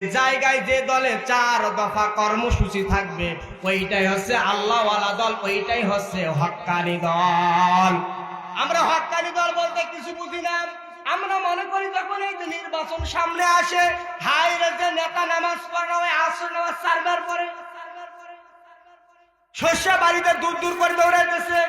জায়গায় যে দলে 4 দফা কর্মসূচি থাকবে ওইটাই হচ্ছে আল্লাহওয়ালা দল, ওইটাই হচ্ছে হক্কানি দল। আমরা হক্কানি দল বলতে কিছু বুঝি না। আমরা মনে করি যখন এই নির্বাচন সামনে আসে, হাই রে যে নেতা নামাজ পড়া হয়, আসর নামাজ 4 বার পরে শস্যা বাড়িতে দূর দূর করে দৌড়াইতেছে।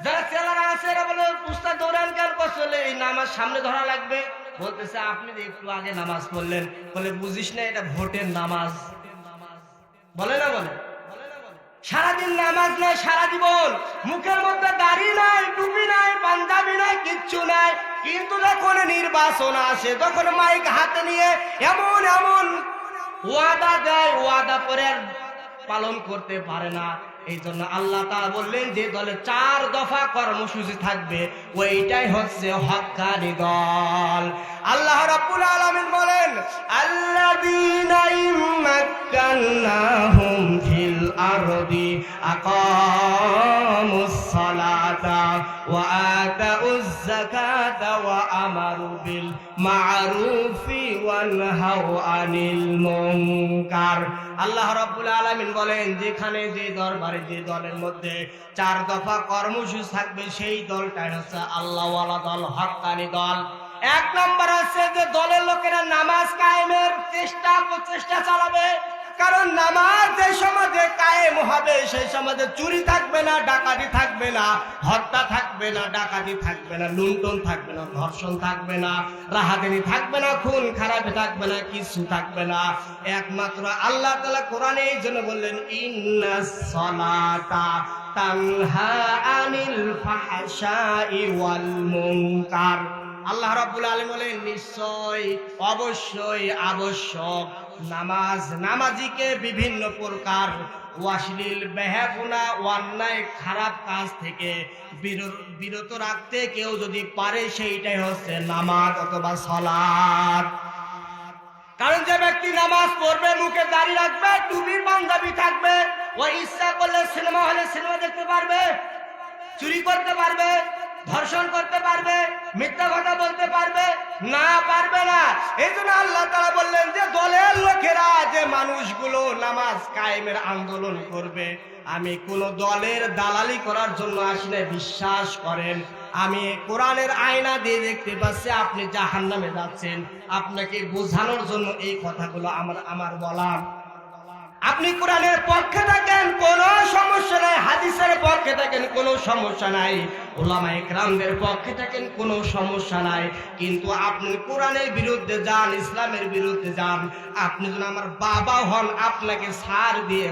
যারা চেলারা আছে এরা বলে উস্তাদ দৌড়ান কেন করলে এই নামাজ সামনে ধরা লাগবে। বলতেছে আপনি যে একটু আগে নামাজ পড়লেন, বলে বুঝিস না এটা ভোটের নামাজ। বলে না বলে সারাদিন নামাজ নাই, সারা জীবন মুখের মধ্যে দাড়ি নাই, টুপি নাই, পাঞ্জাবি নাই, কিচ্ছু নাই, কিন্তু যখন নির্বাচন আসে তখন মাইক হাতে নিয়ে এমন এমন ওয়াদা দেয়, ওয়াদা করে পালন করতে পারে না। এই জন্য আল্লাহ তাআলা বললেন যে দলে 4 দফা কর্মসূচি থাকবে ওইটাই হচ্ছে হক্কানি দল। আল্লাহ রাব্বুল আলামিন বলেন আল্লাযীনা ইম্মাক্কান্নাহুম ফিল আরদি আকামুস সালাতা ওয়া আতাউজ যাকাতা ওয়া আমারু বিল মা'রুফি ওয়া নাহাউ আনিল মুনকার। আল্লাহ রাব্বুল আলামিন বলেন যেখানে যে দরবারে যে দলের মধ্যে 4 দফা কর্মসূচি থাকবে সেই দলটাই হচ্ছে আল্লাহওয়ালা দল, হক্কানি দল। 1 নম্বর হচ্ছে যে দলের লোকেরা নামাজ কায়েমের প্রচেষ্টা চালাবে। কারণ নামাজ যে সমাজে কায়েম হবে সেই সমাজে চুরি থাকবে না, ডাকাতি থাকবে না, হত্যা থাকবে না, ডাকাতি থাকবে না, লুণ্ঠন থাকবে না, ধর্ষণ থাকবে না, রাহাজানি থাকবে না, খুন খারাপি থাকবে না, কিছু থাকবে না। একমাত্র আল্লাহ তাআলা কোরআনে এই জন্য বললেন ইন্নাস সালাতা তানহা আনিল ফাহশাই ওয়াল মুনকার। আল্লাহ রাব্বুল আলামিন বলেন নিশ্চয় অবশ্যই আবশ্যক নামাজ নামাজিকে বিভিন্ন প্রকার অশ্লীল বেহাগুনা অন্যায় খারাপ কাজ থেকে বিরত রাখতে কেউ যদি পারে সেইটাই হচ্ছে নামাজ অথবা সালাত। কারণ যে ব্যক্তি নামাজ পড়বে, মুখে দাড়ি রাখবে, টুপি পাঞ্জাবি থাকবে, ও ইচ্ছা করলে সিনেমা হলে সিনেমা দেখতে পারবে, চুরি করতে পারবে, ধর্ষণ করতে পারবে, মিথ্যা কথা বলতে পারবে না, পারবে না। এই জন্য আল্লাহ তাআলা বললেন যে দলের লোকেরা যে মানুষগুলো নামাজ কায়েমের আন্দোলন করবে, আমি কোন দলের দালালি করার জন্য আসি না। বিশ্বাস করেন আমি কোরআনের আয়না দিয়ে দেখতে পাচ্ছি আপনি জাহান্নামে যাচ্ছেন, আপনাকে বোঝানোর জন্য এই কথাগুলো আমার বলা। আপনি কোরআনের পক্ষে থাকেন কোনো সমস্যা নাই, হাদিসের পক্ষে থাকেন কোনো সমস্যা নাই, উলামায়ে কেরামদের পক্ষে থাকেন কোনো সমস্যা নাই, কিন্তু আপনি কোরআনের বিরুদ্ধে যান, ইসলামের বিরুদ্ধে যান, আপনি যদি আমার বাবা হন আপনাকে ছাড় দিয়ে